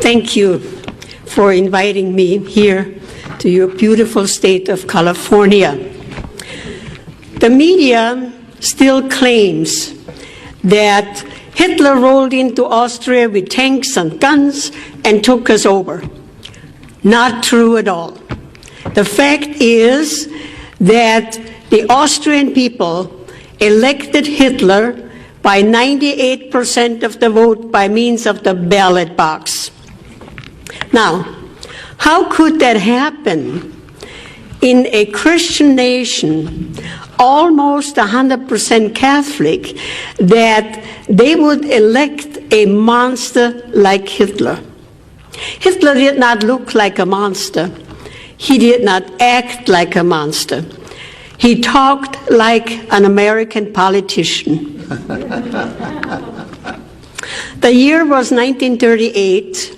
thank you for inviting me here to your beautiful state of California. The media still claims that Hitler rolled into Austria with tanks and guns and took us over. Not true at all. The fact is that the Austrian people elected Hitler by 98% of the vote by means of the ballot box. Now, how could that happen in a Christian nation, almost 100% Catholic, that they would elect a monster like Hitler? Hitler did not look like a monster. He did not act like a monster. He talked like an American politician. The year was 1938.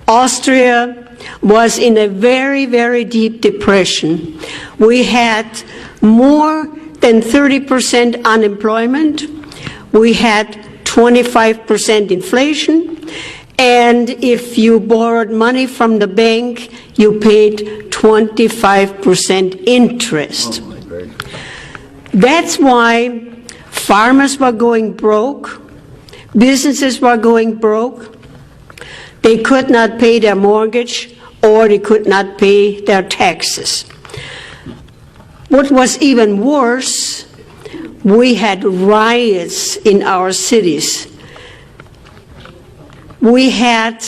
Austria was in a very, very deep depression. We had more than 30% unemployment. We had 25% inflation. And if you borrowed money from the bank, you paid 25% interest. That's why farmers were going broke, businesses were going broke, they could not pay their mortgage, or they could not pay their taxes. What was even worse, we had riots in our cities. We had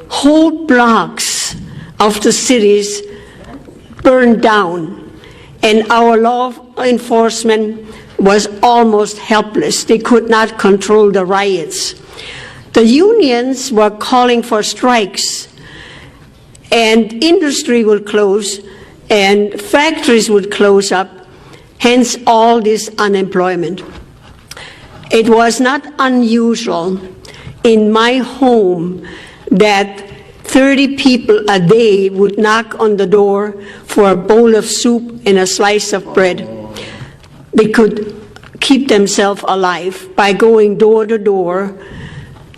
whole blocks of the cities burned down, and our law enforcement was almost helpless. They could not control the riots. The unions were calling for strikes, and industry would close, and factories would close up, hence all this unemployment. It was not unusual in my home that 30 people a day would knock on the door for a bowl of soup and a slice of bread. They could keep themselves alive by going door to door.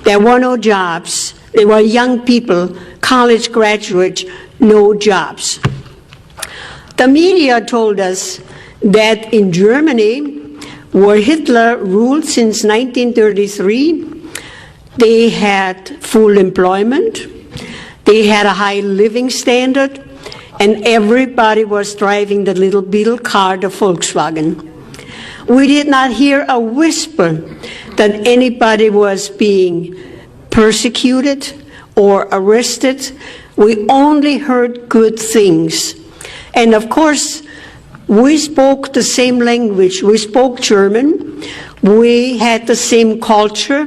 There were no jobs. They were young people, college graduates, no jobs. The media told us that in Germany, where Hitler ruled since 1933, they had full employment, they had a high living standard, and everybody was driving the little beetle car, the Volkswagen. We did not hear a whisper that anybody was being persecuted or arrested. We only heard good things. And of course, we spoke the same language. We spoke German. We had the same culture.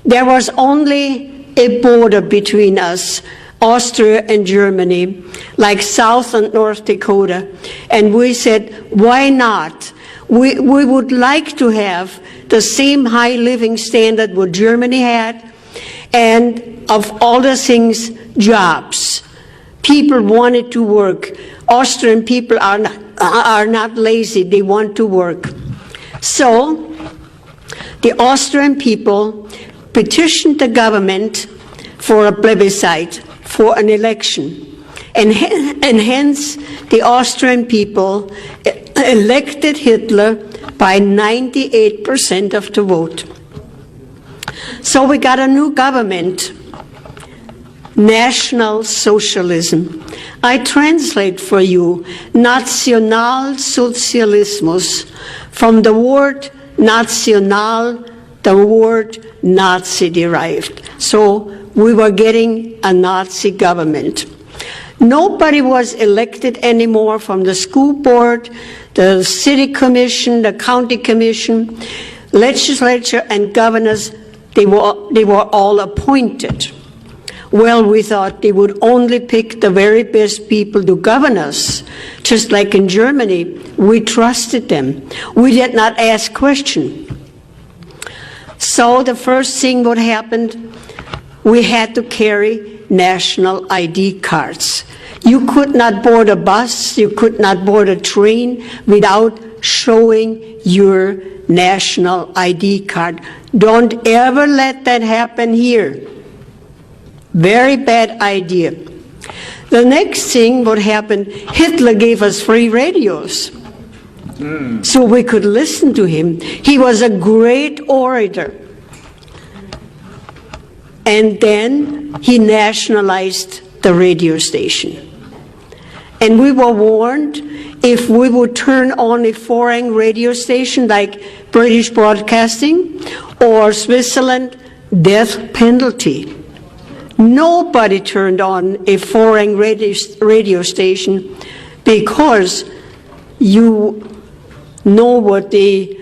There was only a border between us, Austria and Germany, like South and North Dakota. And we said, why not? We would like to have the same high living standard what Germany had, and of all the things, jobs. People wanted to work. Austrian people are not lazy, they want to work. So the Austrian people petitioned the government for a plebiscite, for an election. And hence, the Austrian people elected Hitler by 98% of the vote. So we got a new government, National Socialism. I translate for you Nationalsozialismus from the word national, the word Nazi derived. So we were getting a Nazi government. Nobody was elected anymore from the school board, the city commission, the county commission, legislature, and governors. They were all appointed. Well, we thought they would only pick the very best people to govern us. Just like in Germany, we trusted them. We did not ask questions. So the first thing what happened, we had to carry national ID cards. You could not board a bus, you could not board a train without showing your national ID card. Don't ever let that happen here. Very bad idea. The next thing what happened, Hitler gave us free radios. So we could listen to him. He was a great orator. And then he nationalized the radio station. And we were warned, if we would turn on a foreign radio station like British Broadcasting or Switzerland, death penalty. Nobody turned on a foreign radio station because you know what the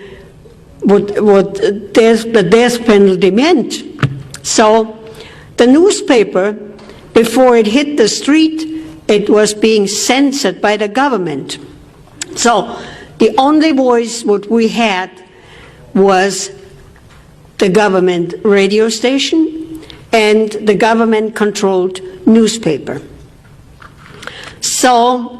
death penalty meant. So the newspaper, before it hit the street, it was being censored by the government. So the only voice what we had was the government radio station and the government-controlled newspaper. So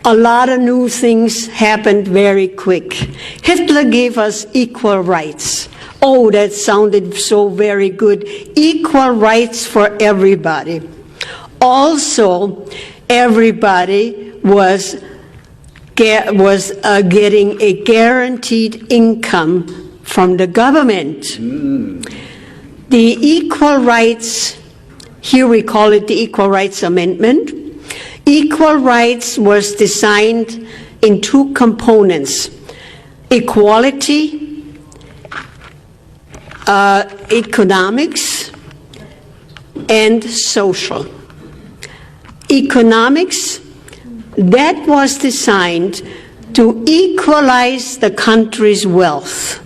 a lot of new things happened very quick. Hitler gave us equal rights. Oh, that sounded so very good. Equal rights for everybody. Also, everybody was getting a guaranteed income from the government. The equal rights, here we call it the Equal Rights Amendment. Equal rights was designed in two components: equality, economics, and social. Economics, that was designed to equalize the country's wealth,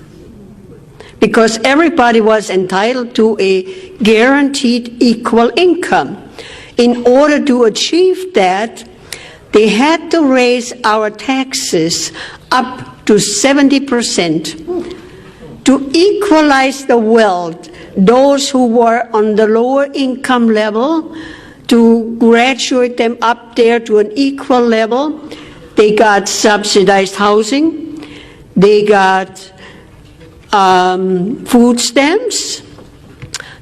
because everybody was entitled to a guaranteed equal income. In order to achieve that, they had to raise our taxes up to 70% to equalize the wealth. Those who were on the lower income level, to graduate them up there to an equal level. They got subsidized housing, they got food stamps,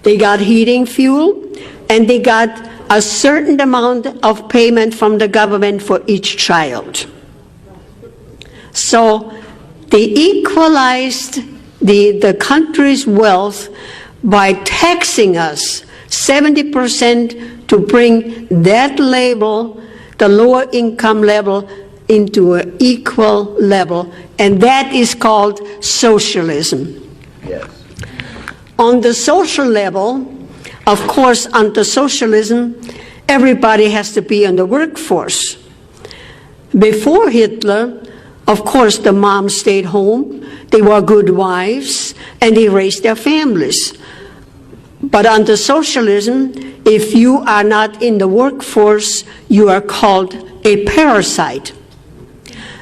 they got heating fuel, and they got a certain amount of payment from the government for each child. So they equalized the country's wealth by taxing us 70% to bring that level, the lower income level, into an equal level, and that is called socialism. Yes. On the social level, of course, under socialism, everybody has to be in the workforce. Before Hitler, of course, the moms stayed home, they were good wives, and they raised their families. But under socialism, if you are not in the workforce, you are called a parasite.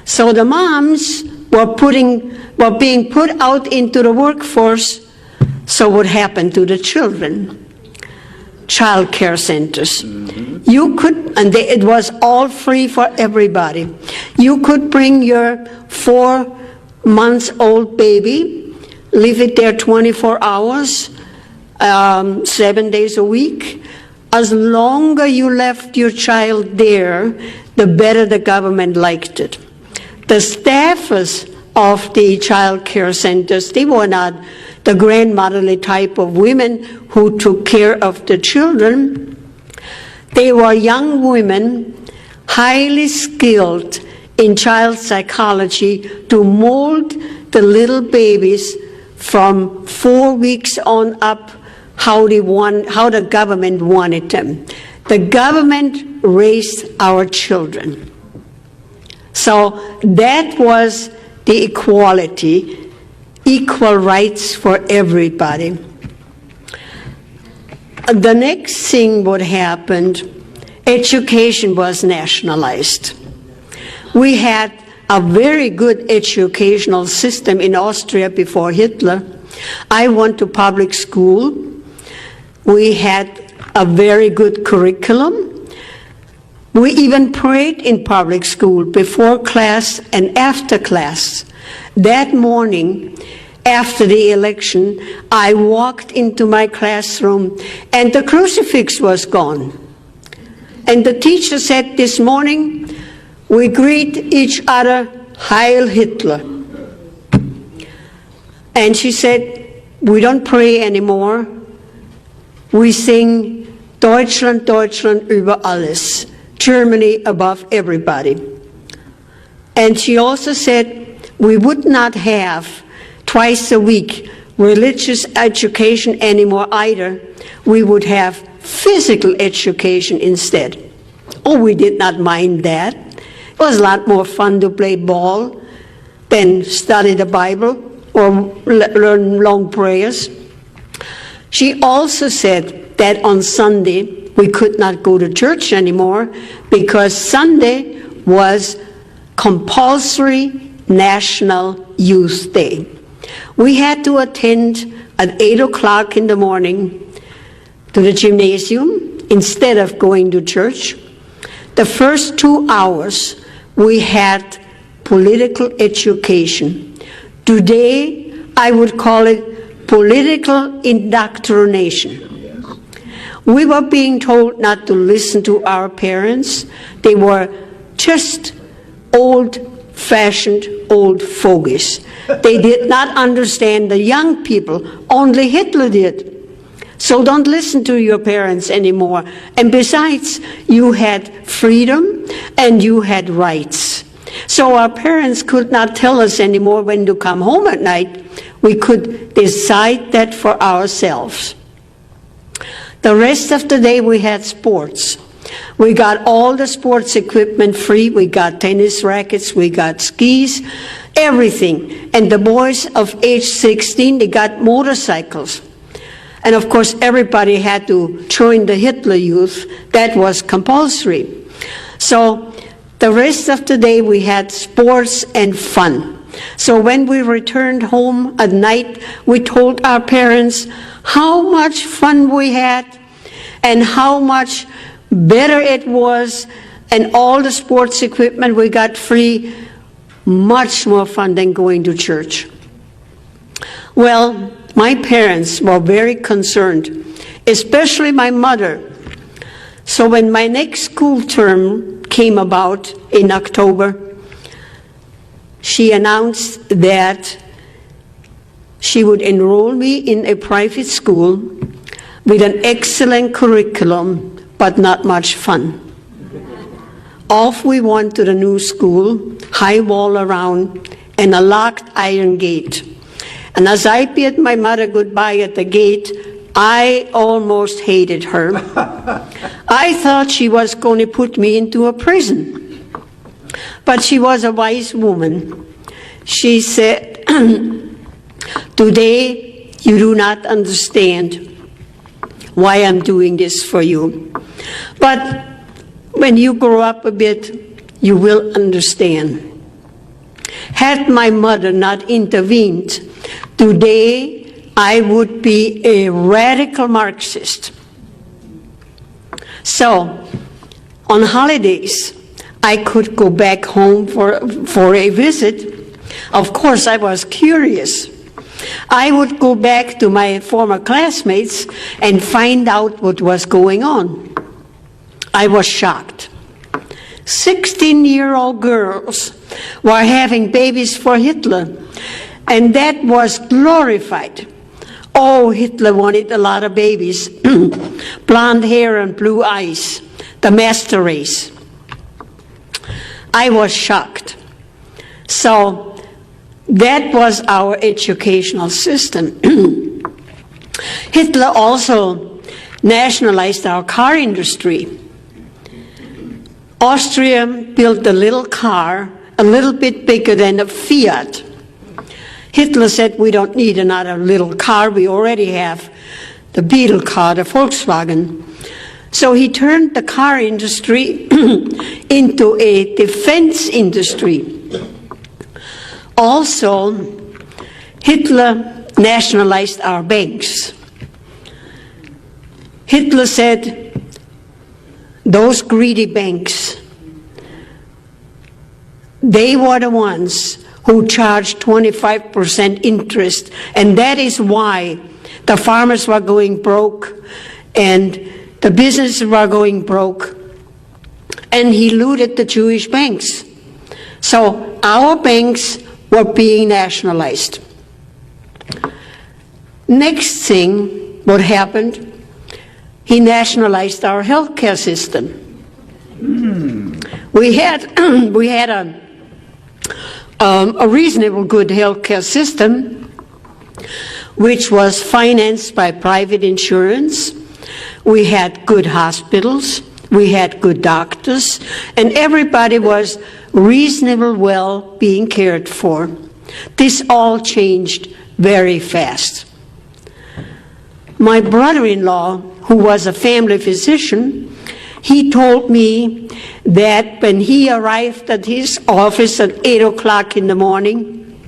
So the moms were being put out into the workforce. So what happened to the children? Child care centers. You could, and it was all free for everybody. You could bring your 4-month-old baby, leave it there 24 hours, 7 days a week. As long as you left your child there, the better the government liked it. The staffers of the child care centers, they were not the grandmotherly type of women who took care of the children. They were young women, highly skilled in child psychology, to mold the little babies from 4 weeks on up how the government wanted them. The government raised our children. So that was the equality, equal rights for everybody. The next thing what happened, education was nationalized. We had a very good educational system in Austria before Hitler. I went to public school. We had a very good curriculum. We even prayed in public school before class and after class. That morning, after the election, I walked into my classroom and the crucifix was gone. And the teacher said, this morning, we greet each other, Heil Hitler. And she said, we don't pray anymore. We sing Deutschland, Deutschland über alles, Germany above everybody. And she also said, we would not have twice a week religious education anymore either. We would have physical education instead. Oh, we did not mind that. It was a lot more fun to play ball than study the Bible or learn long prayers. She also said that on Sunday we could not go to church anymore because Sunday was compulsory National Youth Day. We had to attend at 8 o'clock in the morning to the gymnasium instead of going to church. The first 2 hours we had political education. Today I would call it political indoctrination. We were being told not to listen to our parents. They were just old-fashioned old fogies. They did not understand the young people. Only Hitler did. So don't listen to your parents anymore. And besides, you had freedom and you had rights. So our parents could not tell us anymore when to come home at night. We could decide that for ourselves. The rest of the day we had sports. We got all the sports equipment free. We got tennis rackets, we got skis, everything. And the boys of age 16, they got motorcycles. And of course, everybody had to join the Hitler Youth. That was compulsory. So the rest of the day we had sports and fun. So when we returned home at night, we told our parents how much fun we had and how much better it was, and all the sports equipment we got free, much more fun than going to church. Well, my parents were very concerned, especially my mother. So when my next school term came about in October, she announced that she would enroll me in a private school with an excellent curriculum, but not much fun. Off we went to the new school, high wall around, and a locked iron gate. And as I bid my mother goodbye at the gate, I almost hated her. I thought she was going to put me into a prison. But she was a wise woman. She said, today you do not understand why I'm doing this for you. But when you grow up a bit, you will understand. Had my mother not intervened, today I would be a radical Marxist. So, on holidays, I could go back home for a visit. Of course, I was curious. I would go back to my former classmates and find out what was going on. I was shocked. 16-year-old girls were having babies for Hitler, and that was glorified. Oh, Hitler wanted a lot of babies. Blonde hair and blue eyes, the master race. I was shocked. So that was our educational system. Hitler also nationalized our car industry. Austria built a little car, a little bit bigger than a Fiat. Hitler said, we don't need another little car, we already have the Beetle car, the Volkswagen. So he turned the car industry into a defense industry. Also, Hitler nationalized our banks. Hitler said, those greedy banks, they were the ones who charged 25% interest. And that is why the farmers were going broke and the businesses were going broke. And he looted the Jewish banks. So our banks were being nationalized. Next thing, what happened, he nationalized our healthcare system. We had a reasonable good healthcare system, which was financed by private insurance. We had good hospitals, we had good doctors, and everybody was reasonable well being cared for. This all changed very fast. My brother-in-law, who was a family physician, he told me that when he arrived at his office at 8 o'clock in the morning,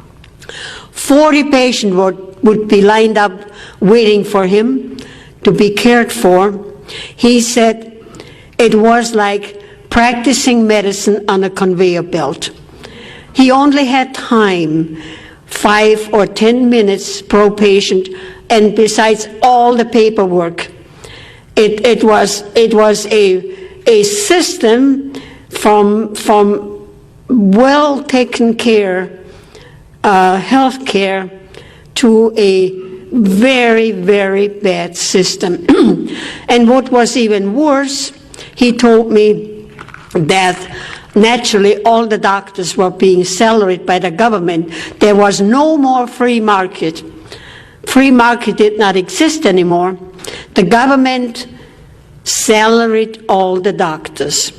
40 patients would be lined up waiting for him to be cared for. He said it was like practicing medicine on a conveyor belt. He only had time, 5 or 10 minutes per patient, and besides all the paperwork, it was a system from well taken care health care to a very, very bad system. And what was even worse, he told me that naturally all the doctors were being salaried by the government. There was no more free market. Free market did not exist anymore. The government salaried all the doctors.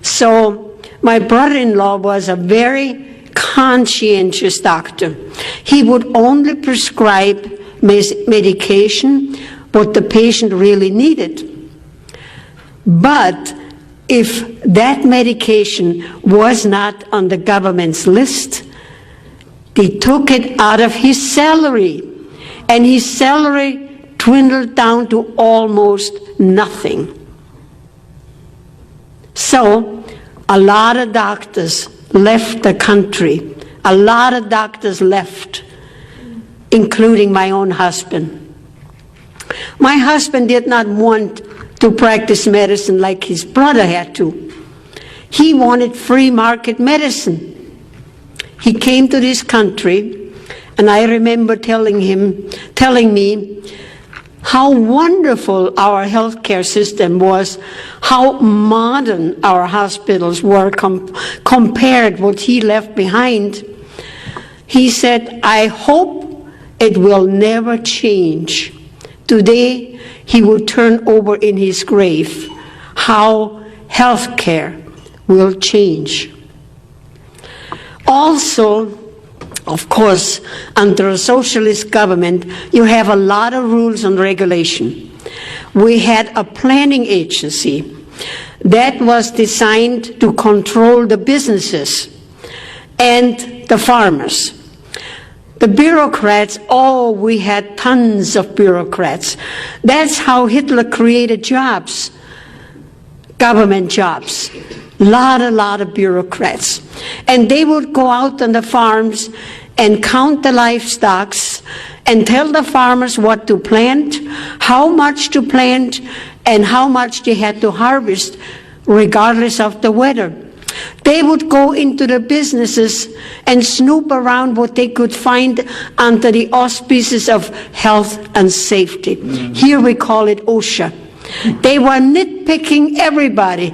So my brother-in-law was a very conscientious doctor. He would only prescribe medication what the patient really needed. But if that medication was not on the government's list, they took it out of his salary, and his salary dwindled down to almost nothing. So a lot of doctors left the country. A lot of doctors left, including my own husband. My husband did not want to practice medicine like his brother had to. He wanted free market medicine. He came to this country, and I remember telling me how wonderful our healthcare system was, how modern our hospitals were compared what he left behind. He said, I hope it will never change. Today, he would turn over in his grave how healthcare will change. Also, of course, under a socialist government, you have a lot of rules and regulation. We had a planning agency that was designed to control the businesses and the farmers. The bureaucrats, we had tons of bureaucrats. That's how Hitler created jobs, government jobs. Lot of bureaucrats. And they would go out on the farms and count the livestock and tell the farmers what to plant, how much to plant, and how much they had to harvest, regardless of the weather. They would go into the businesses and snoop around what they could find under the auspices of health and safety. Here we call it OSHA. They were nitpicking everybody.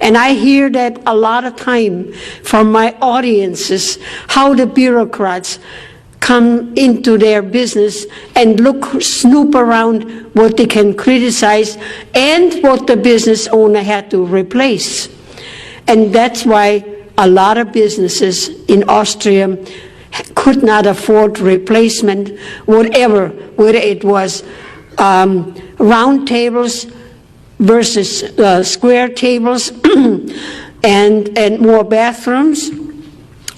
And I hear that a lot of time from my audiences, how the bureaucrats come into their business and snoop around what they can criticize and what the business owner had to replace. And that's why a lot of businesses in Austria could not afford replacement, whether it was round tables versus square tables and more bathrooms.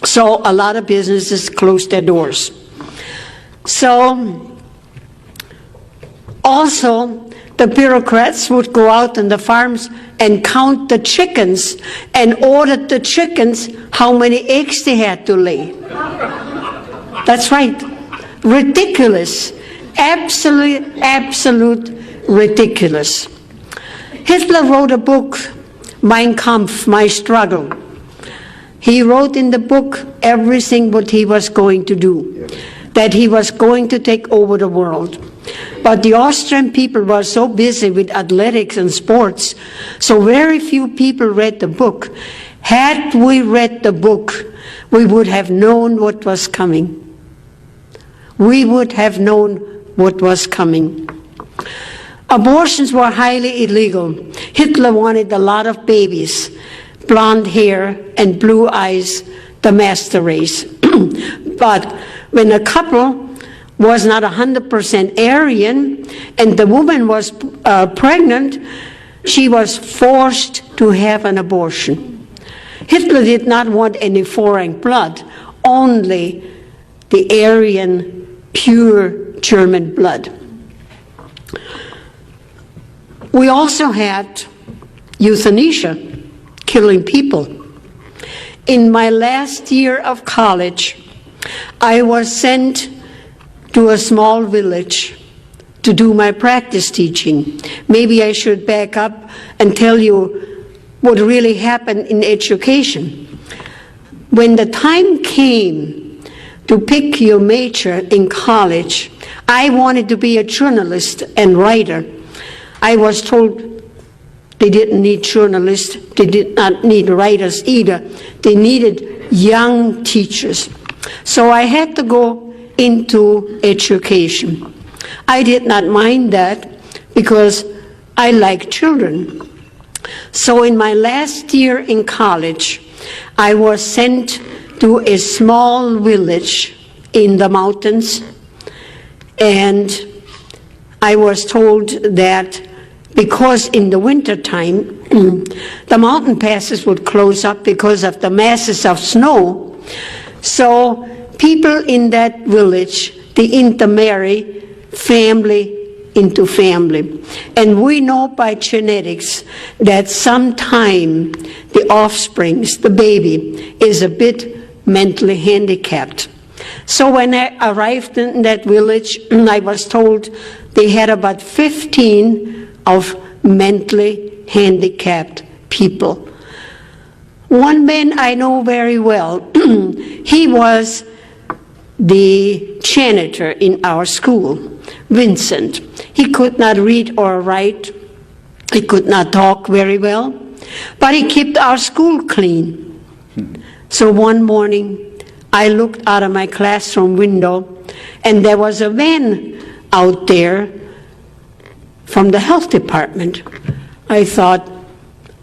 So a lot of businesses closed their doors. So Also, the bureaucrats would go out on the farms and count the chickens and order the chickens how many eggs they had to lay. That's right. Ridiculous. Absolute ridiculous. Hitler wrote a book, Mein Kampf, My Struggle. He wrote in the book everything what he was going to do, that he was going to take over the world. But the Austrian people were so busy with athletics and sports, so very few people read the book. Had we read the book, we would have known what was coming. We would have known what was coming. Abortions were highly illegal. Hitler wanted a lot of babies, blonde hair and blue eyes, the master race. But when a couple was not 100% Aryan and the woman was pregnant, she was forced to have an abortion. Hitler did not want any foreign blood, only the Aryan, pure German blood. We also had euthanasia, killing people. In my last year of college, I was sent to a small village to do my practice teaching. Maybe I should back up and tell you what really happened in education. When the time came to pick your major in college, I wanted to be a journalist and writer. I was told they didn't need journalists, they did not need writers either. They needed young teachers. So I had to go into education. I did not mind that because I like children. So in my last year in college, I was sent to a small village in the mountains, and I was told that because in the wintertime, the mountain passes would close up because of the masses of snow. So people in that village, they intermarry family into family. And we know by genetics that sometime the offsprings, the baby, is a bit mentally handicapped. So when I arrived in that village, I was told they had about 15 of mentally handicapped people. One man I know very well, he was the janitor in our school, Vincent. He could not read or write. He could not talk very well, but he kept our school clean. So one morning, I looked out of my classroom window, and there was a van out there from the health department. I thought,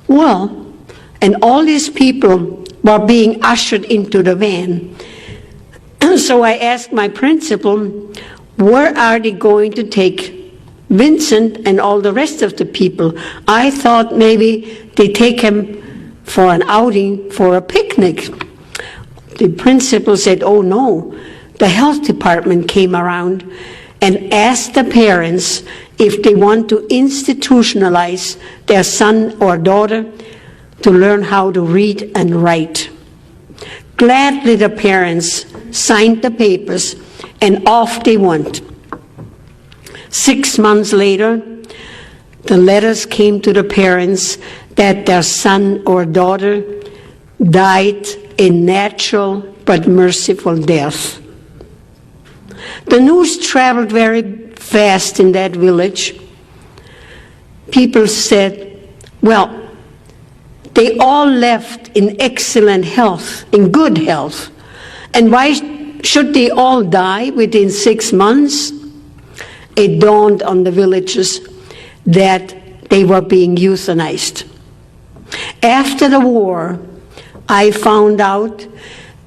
well, and all these people were being ushered into the van. So I asked my principal, where are they going to take Vincent and all the rest of the people? I thought maybe they take him for an outing, for a picnic. The principal said, oh no, the health department came around and asked the parents if they want to institutionalize their son or daughter to learn how to read and write. Gladly the parents signed the papers and off they went. 6 months later, the letters came to the parents that their son or daughter died a natural but merciful death. The news traveled very fast in that village. People said, well, they all left in excellent health, in good health. And why should they all die within 6 months? It dawned on the villagers that they were being euthanized. After the war, I found out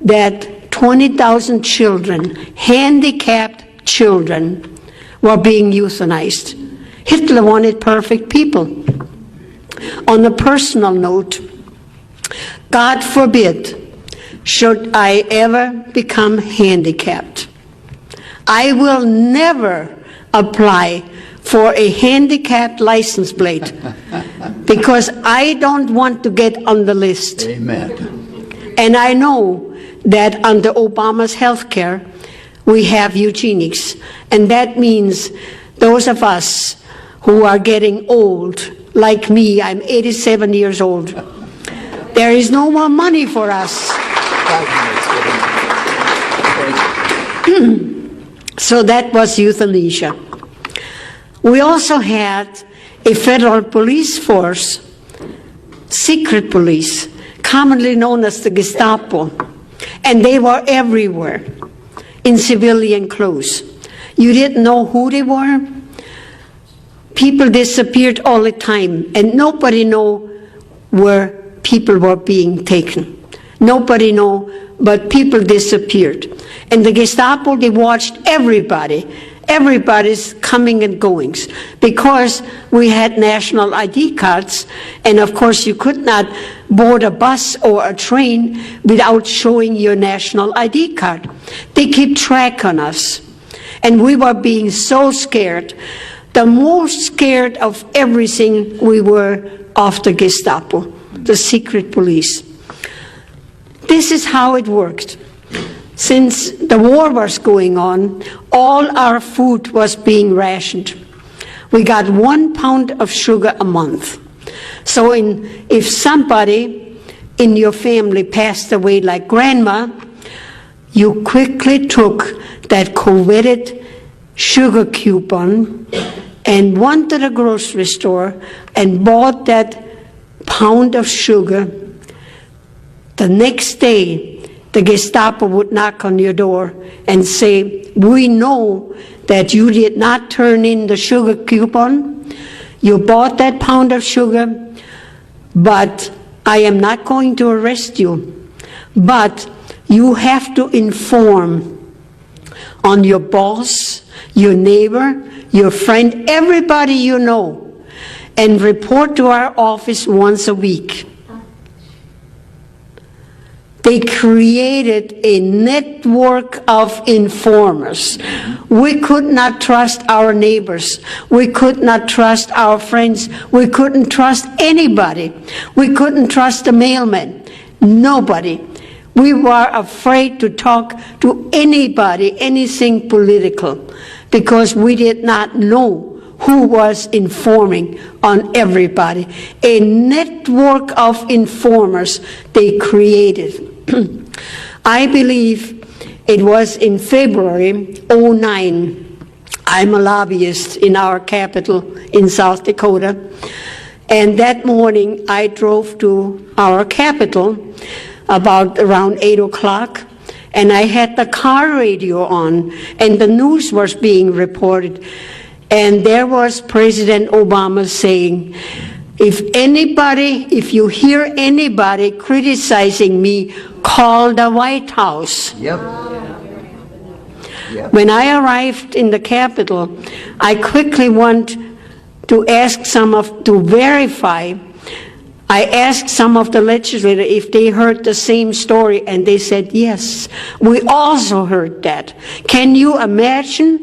that 20,000 children, handicapped children, were being euthanized. Hitler wanted perfect people. On a personal note, God forbid, should I ever become handicapped, I will never apply for a handicapped license plate because I don't want to get on the list. Amen. And I know that under Obama's health care, we have eugenics. And that means those of us who are getting old, like me, I'm 87 years old, there is no more money for us. So that was euthanasia. We also had a federal police force, secret police, commonly known as the Gestapo, and they were everywhere in civilian clothes. You didn't know who they were. People disappeared all the time, and nobody knew where people were being taken. Nobody knew, but people disappeared. And the Gestapo, they watched everybody's coming and goings, because we had national ID cards, and of course you could not board a bus or a train without showing your national ID card. They keep track on us, and we were being so scared. The most scared of everything we were of the Gestapo, the secret police. This is how it worked. Since the war was going on, all our food was being rationed. We got 1 pound of sugar a month. So if somebody in your family passed away, like grandma, you quickly took that coveted sugar coupon and went to the grocery store and bought that pound of sugar. The next day, the Gestapo would knock on your door and say, "We know that you did not turn in the sugar coupon. You bought that pound of sugar, but I am not going to arrest you. But you have to inform on your boss, your neighbor, your friend, everybody you know, and report to our office once a week." They created a network of informers. We could not trust our neighbors. We could not trust our friends. We couldn't trust anybody. We couldn't trust the mailman. Nobody. We were afraid to talk to anybody, anything political, because we did not know who was informing on everybody. A network of informers they created. I believe it was in February 2009. I'm a lobbyist in our capital in South Dakota. And that morning I drove to our capital about around 8 o'clock. And I had the car radio on, and the news was being reported. And there was President Obama saying, if you hear anybody criticizing me, call the White House. Yep. When I arrived in the Capitol, I quickly went to verify. I asked some of the legislators if they heard the same story, and they said, yes, we also heard that. Can you imagine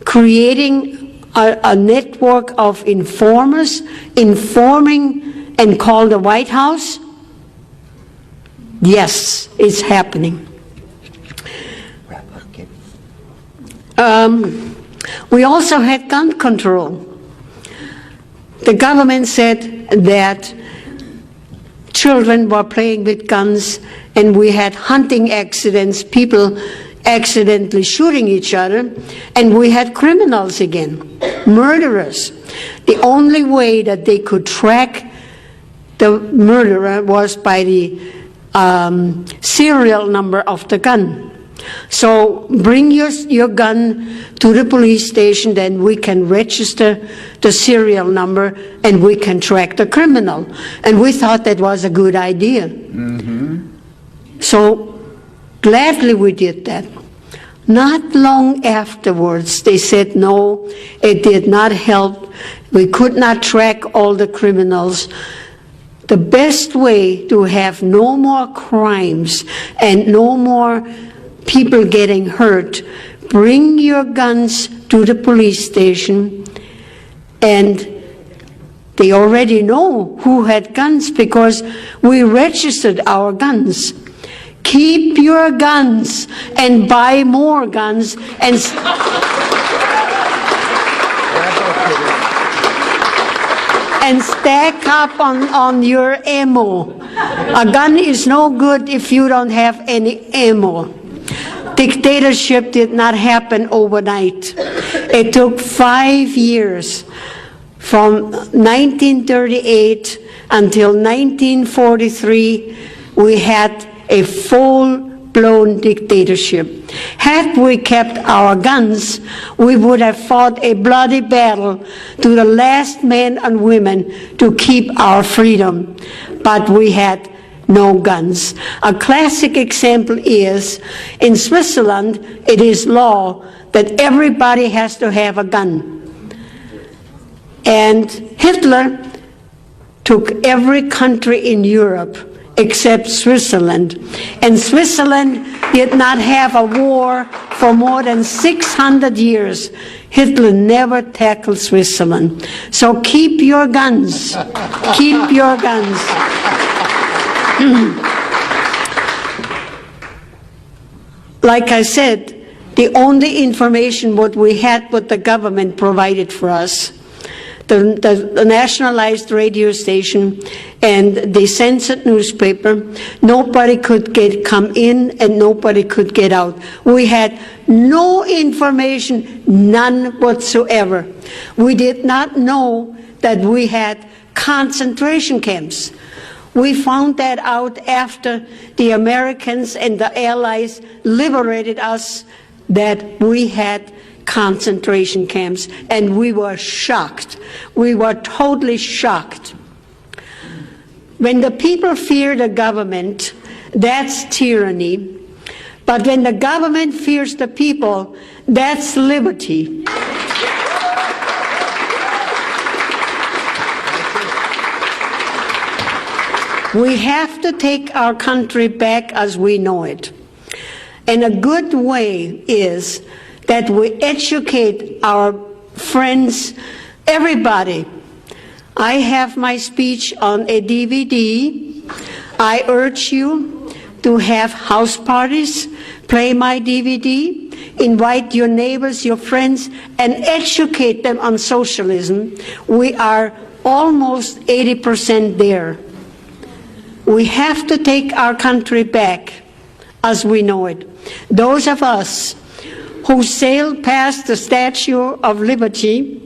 creating a network of informers, informing and call the White House? Yes, it's happening. We also had gun control. The government said that children were playing with guns, and we had hunting accidents, people accidentally shooting each other, and we had criminals again, murderers. The only way that they could track the murderer was by the serial number of the gun. So bring your gun to the police station, then we can register the serial number and we can track the criminal. And we thought that was a good idea. Mm-hmm. So gladly we did that. Not long afterwards, they said, no, it did not help. We could not track all the criminals. The best way to have no more crimes and no more people getting hurt bring your guns to the police station, and they already know who had guns because we registered our guns. Keep your guns and buy more guns and stack up on your ammo. A gun is no good if you don't have any ammo. Dictatorship did not happen overnight. It took 5 years, from 1938 until 1943, we had a full-blown dictatorship. Had we kept our guns, we would have fought a bloody battle to the last man and women to keep our freedom. But we had no guns. A classic example is, in Switzerland, it is law that everybody has to have a gun. And Hitler took every country in Europe except Switzerland. And Switzerland did not have a war for more than 600 years. Hitler never tackled Switzerland. So keep your guns. Keep your guns. Like I said, the only information what we had, what the government provided for us, the nationalized radio station and the censored newspaper, nobody could come in and nobody could get out. We had no information, none whatsoever. We did not know that we had concentration camps. We found that out after the Americans and the Allies liberated us, that we had concentration camps, and we were shocked. We were totally shocked. When the people fear the government, that's tyranny. But when the government fears the people, that's liberty. We have to take our country back as we know it. And a good way is that we educate our friends, everybody. I have my speech on a DVD. I urge you to have house parties, play my DVD, invite your neighbors, your friends, and educate them on socialism. We are almost 80% there. We have to take our country back as we know it. Those of us who sailed past the Statue of Liberty